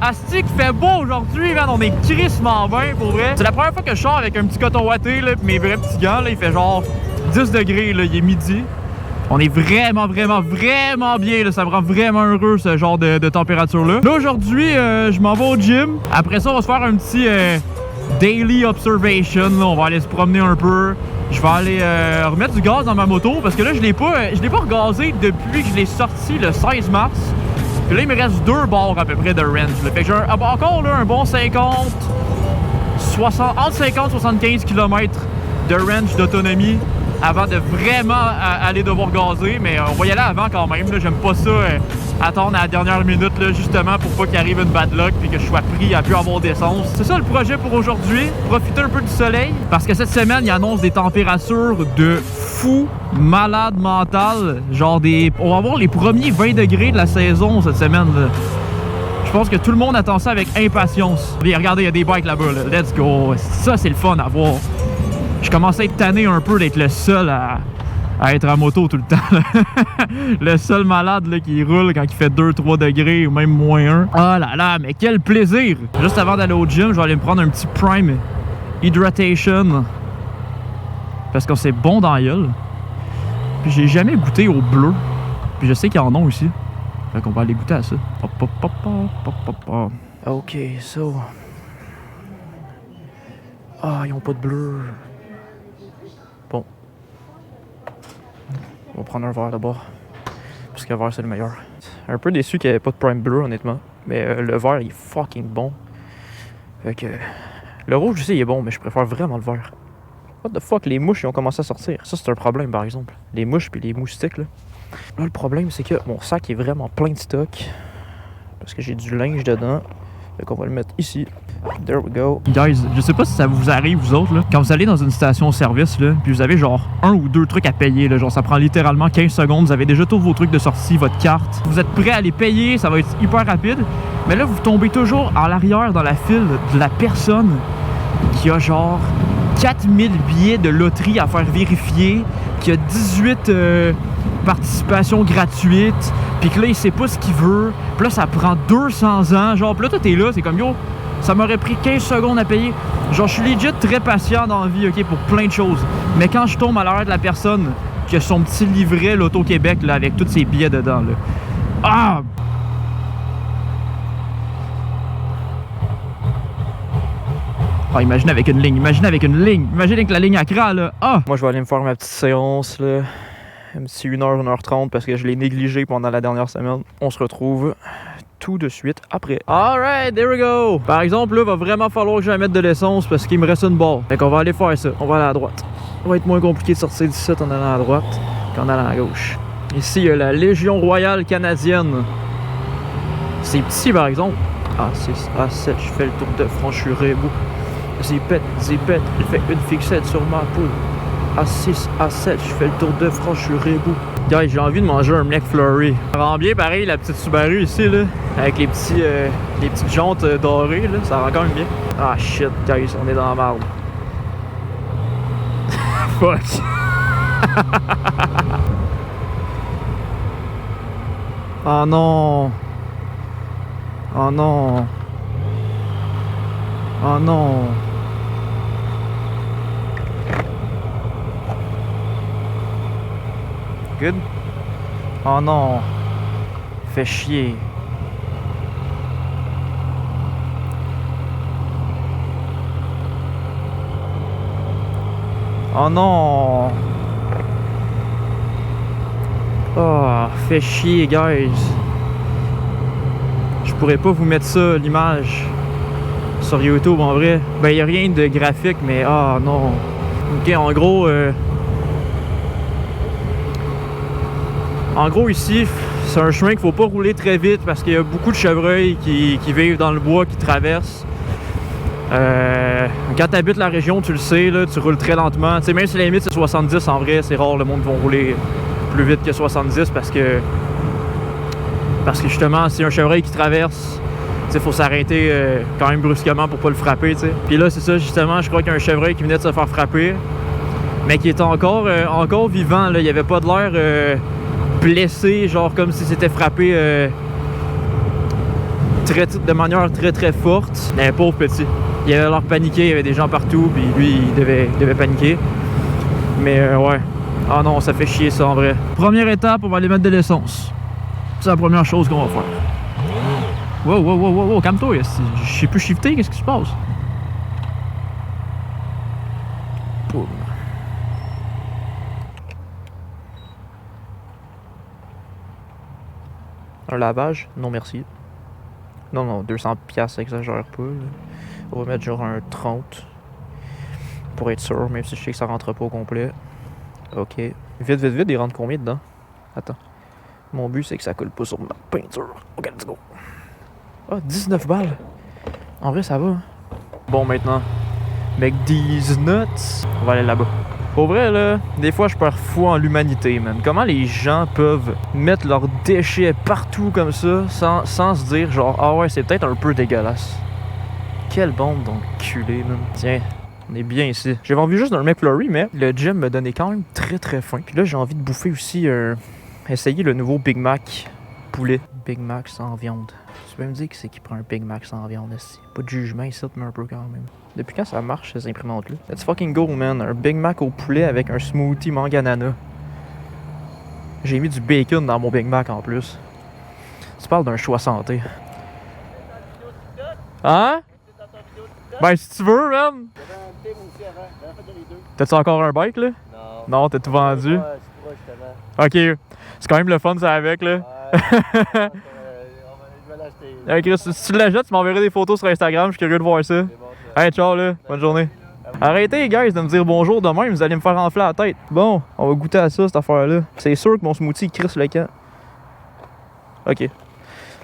Asti qu'il fait beau aujourd'hui, man. On est crissement bien, pour vrai. C'est la première fois que je sors avec un petit coton ouaté, là, pis mes vrais petits gants, là. Il fait genre 10 degrés, là. Il est midi. On est vraiment bien, là. Ça me rend vraiment heureux, ce genre de température-là. Là, aujourd'hui, je m'en vais au gym. Après ça, on va se faire un petit daily observation, là. On va aller se promener un peu. Je vais aller remettre du gaz dans ma moto parce que là, je l'ai pas regazé depuis que je l'ai sorti le 16 mars. Puis là, il me reste 2 barres à peu près de range. Là. Fait que j'ai encore là, un bon 50, 60, entre 50 et 75 km de range d'autonomie avant de vraiment aller devoir gazer. Mais on va y aller avant quand même. J'aime pas ça attendre à la dernière minute là, justement pour pas qu'il arrive une bad luck puis que je sois pris à plus avoir d'essence. C'est ça le projet pour aujourd'hui. Profiter un peu du soleil parce que cette semaine, il annonce des températures de fou malade mental. Genre on va avoir les premiers 20 degrés de la saison cette semaine. Là. Je pense que tout le monde attend ça avec impatience. Et regardez, il y a des bikes là-bas. Là. Let's go. Ça, c'est le fun à voir. Je commence à être tanné un peu d'être le seul à être à moto tout le temps. Le seul malade là, qui roule quand il fait 2-3 degrés ou même moins 1. Ah là là, mais quel plaisir! Juste avant d'aller au gym, je vais aller me prendre un petit Prime Hydration. Parce que c'est bon dans la gueule. Puis j'ai jamais goûté au bleu. Puis je sais qu'il y en a aussi. Fait qu'on va aller goûter à ça. Ok, so... Ah, ils ont pas de bleu. Bon. On va prendre un verre d'abord. Parce que le verre, c'est le meilleur. Un peu déçu qu'il n'y avait pas de Prime bleu, honnêtement. Mais le vert, il est fucking bon. Fait que... Le rouge, je sais, il est bon, mais je préfère vraiment le vert. What the fuck, les mouches, ils ont commencé à sortir. Ça, c'est un problème, par exemple. Les mouches puis les moustiques, là. Là, le problème, c'est que mon sac est vraiment plein de stock. Parce que j'ai du linge dedans. Fait qu'on va le mettre ici. There we go. Guys, je sais pas si ça vous arrive, vous autres, là. Quand vous allez dans une station-service, là, puis vous avez genre 1 ou 2 trucs à payer, là. Genre, ça prend littéralement 15 secondes. Vous avez déjà tous vos trucs de sortie, votre carte. Vous êtes prêt à les payer, ça va être hyper rapide. Mais là, vous tombez toujours à l'arrière dans la file de la personne qui a genre 4000 billets de loterie à faire vérifier, qui a 18 participations gratuites, puis que là, il sait pas ce qu'il veut. Puis là, ça prend 200 ans. Genre, puis là, toi, t'es là, c'est comme, yo, ça m'aurait pris 15 secondes à payer. Genre, je suis legit très patient dans la vie, OK, pour plein de choses. Mais quand je tombe à l'arrière de la personne qui a son petit livret, l'Auto-Québec, là, avec tous ses billets dedans, là. Ah! Oh, imagine avec une ligne, imagine avec la ligne à cran, là. Ah! Moi, je vais aller me faire ma petite séance, là. Un petit 1h, 1h30 parce que je l'ai négligé pendant la dernière semaine. On se retrouve tout de suite après. Alright, there we go! Par exemple, là, va vraiment falloir que j'aille mettre de l'essence parce qu'il me reste une barre. Fait qu'on va aller faire ça. On va aller à droite. Ça va être moins compliqué de sortir d'ici en allant à droite qu'en allant à gauche. Ici, il y a la Légion Royale Canadienne. C'est petit, par exemple. A6, A7, je fais le tour de Franchuré-Bout. Zipette, il fait une fixette sur ma poule. A6, A7, je fais le tour de Franchuré-Bout. Guys, j'ai envie de manger un McFlurry. Ça rend bien pareil la petite Subaru ici, là. Avec les petites jantes dorées, là. Ça rend quand même bien. Ah shit, guys, on est dans la merde. Fuck. Oh non. Oh non. Oh non. Good. Oh non. Fait chier. Oh non. Oh, fait chier, guys. Je pourrais pas vous mettre ça, l'image, sur YouTube, en vrai. Ben, y a rien de graphique, mais ah non. Ok, en gros... En gros, ici, c'est un chemin qu'il faut pas rouler très vite parce qu'il y a beaucoup de chevreuils qui vivent dans le bois, qui traversent. Quand tu habites la région, tu le sais, là, tu roules très lentement. T'sais, même si la limite c'est 70, en vrai, c'est rare le monde qui va rouler plus vite que 70 parce que justement, si un chevreuil qui traverse, il faut s'arrêter quand même brusquement pour pas le frapper. T'sais. Puis là, c'est ça, justement, je crois qu'il y a un chevreuil qui venait de se faire frapper, mais qui est encore vivant. Là. Il n'y avait pas de l'air blessé, genre comme si c'était frappé de manière très forte. Mais pauvre petit. Il avait l'air paniqué, il y avait des gens partout, puis lui, il devait paniquer. Mais ouais. Ah non, ça fait chier ça en vrai. Première étape, on va aller mettre de l'essence. C'est la première chose qu'on va faire. Wow, calme-toi. Je sais plus shifter, qu'est-ce qui se passe? Boum. Un lavage? Non, merci. Non, 200$, ça exagère pas. Là. On va mettre genre un 30 pour être sûr, même si je sais que ça rentre pas au complet. Ok. Vite, il rentre combien dedans? Attends. Mon but, c'est que ça colle pas sur ma peinture. Ok, let's go. Ah, 19 balles. En vrai, ça va. Hein? Bon, maintenant, McDee's Nuts. On va aller là-bas. Pour vrai, là, des fois, je perds foi en l'humanité, man. Comment les gens peuvent mettre leurs déchets partout comme ça, sans se dire, genre, ah ouais, c'est peut-être un peu dégueulasse. Quelle bombe d'enculé, man. Tiens, on est bien ici. J'avais envie juste d'un McFlurry, mais le gym me donnait quand même très faim. Puis là, j'ai envie de bouffer aussi, essayer le nouveau Big Mac poulet. Big Mac sans viande. Tu peux me dire que c'est qui prend un Big Mac sans viande ici? Pas de jugement ici, mais un peu quand même. Depuis quand ça marche, ces imprimantes-là? Let's fucking go, man. Un Big Mac au poulet avec un smoothie manganana. J'ai mis du bacon dans mon Big Mac en plus. Tu parles d'un choix santé. Hein? Ben, si tu veux, man. T'as-tu encore un bike, là? Non. Non, t'as tout vendu? Ok. C'est quand même le fun, ça, avec, là. Hey, Chris, si tu l'achètes, tu m'enverrais des photos sur Instagram. Je suis curieux de voir ça. Hey, ciao, là. Bonne journée. Arrêtez, guys, de me dire bonjour demain. Vous allez me faire enfler la tête. Bon, on va goûter à ça, cette affaire-là. C'est sûr que mon smoothie crisse le camp. Ok.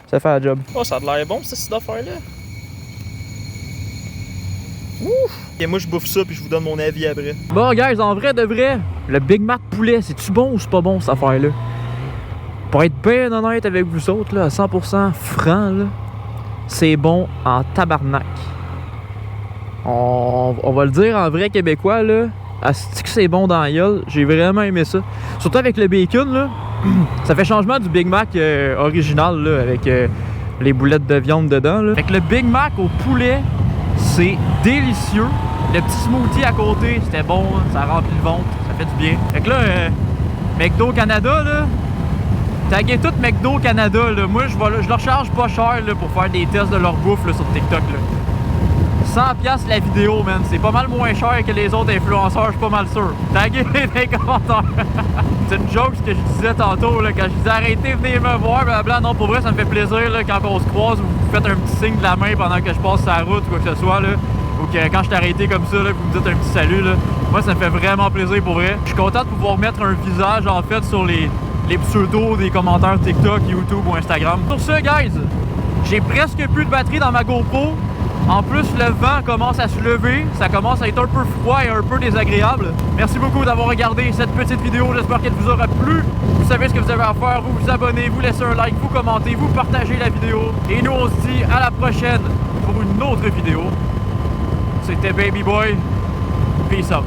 Ça fait la job. Oh, ça a l'air bon, cette affaire-là. Ouf! Et moi, je bouffe ça, puis je vous donne mon avis après. Bon, guys, en vrai de vrai, le Big Mac poulet, c'est-tu bon ou c'est pas bon, cette affaire-là? Pour être bien honnête avec vous autres, là, à 100% franc, là, c'est bon en tabarnak. On va le dire en vrai québécois, là. Asti que c'est bon dans la gueule. J'ai vraiment aimé ça. Surtout avec le bacon, là. Ça fait changement du Big Mac original, là, avec les boulettes de viande dedans, là. Fait que le Big Mac au poulet, c'est délicieux. Le petit smoothie à côté, c'était bon, hein, ça remplit le ventre, ça fait du bien. Fait que là, McDo Canada, là, taguez tout McDo Canada, là. Moi, je leur charge pas cher là, pour faire des tests de leur bouffe là, sur TikTok. Là. 100$ la vidéo, man. C'est pas mal moins cher que les autres influenceurs, je suis pas mal sûr. Taguez dans les commentaires. C'est une joke ce que je disais tantôt, là, quand je disais arrêtez, venez me voir, blablabla. Non, pour vrai, ça me fait plaisir là, quand on se croise, vous faites un petit signe de la main pendant que je passe sur la route ou quoi que ce soit. Là. Ou que quand je t'ai arrêté comme ça, là, vous me dites un petit salut. Là. Moi, ça me fait vraiment plaisir pour vrai. Je suis content de pouvoir mettre un visage en fait sur les pseudos des commentaires TikTok, YouTube ou Instagram. Sur ce, guys, j'ai presque plus de batterie dans ma GoPro. En plus, le vent commence à se lever. Ça commence à être un peu froid et un peu désagréable. Merci beaucoup d'avoir regardé cette petite vidéo. J'espère qu'elle vous aura plu. Vous savez ce que vous avez à faire. Vous vous abonnez, vous laissez un like, vous commentez, vous partagez la vidéo. Et nous, on se dit à la prochaine pour une autre vidéo. C'était Baby Boy. Peace out.